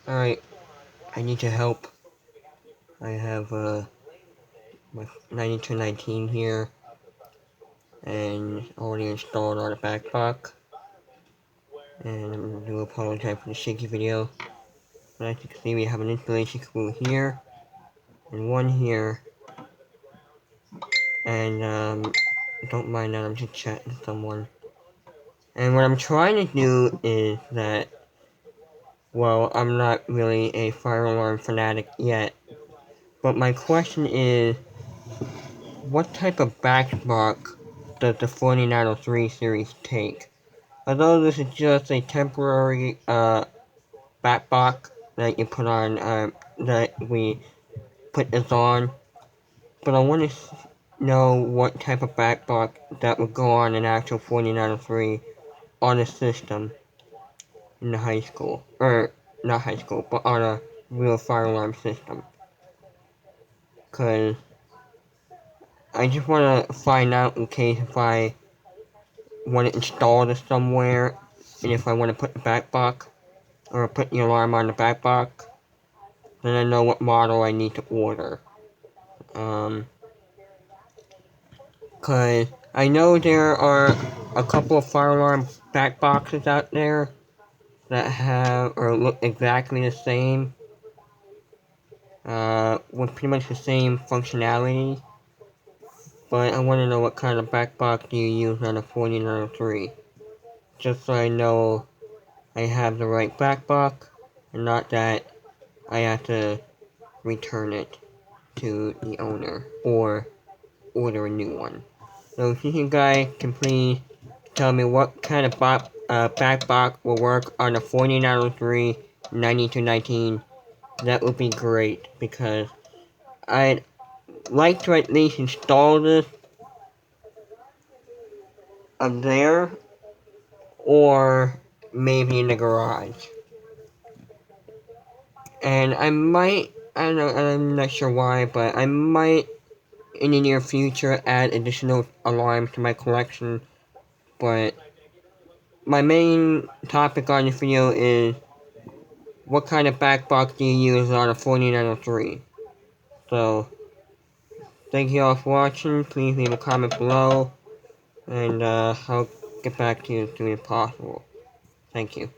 Alright, I need your help. I have my 9219 here and already installed on the backpack. And I do apologize for the shaky video. But as you can see, we have an installation screw here and one here. And don't mind that, I'm just chatting with someone. And what I'm trying to do is that, well, I'm not really a fire alarm fanatic yet. But my question is, what type of backpack does the 4903 series take? Although this is just a temporary backpack that you put on, that we put this on, but I want to know what type of backpack that would go on an actual 4903 on a system in the high school, or not high school, but on a real fire alarm system. Cause I just want to find out in case if I want to install this somewhere, and if I want to put the backpack, or put the alarm on the backpack, then I know what model I need to order. Cause I know there are a couple of fire alarm back boxes out there that have, or look exactly the same, with pretty much the same functionality, but I want to know what kind of back box do you use on a 4903, just so I know I have the right back box, and not that I have to return it to the owner, or order a new one. So if you guys can please tell me what kind of back box will work on a 4903 9219, that would be great, because I'd like to at least install this up there, or maybe in the garage. And I might, I don't know, I'm not sure why, but I might in the near future add additional alarms to my collection, but my main topic on this video is what kind of back box do you use on a 4903. So, thank you all for watching, please leave a comment below, and I'll get back to you as soon as possible. Thank you.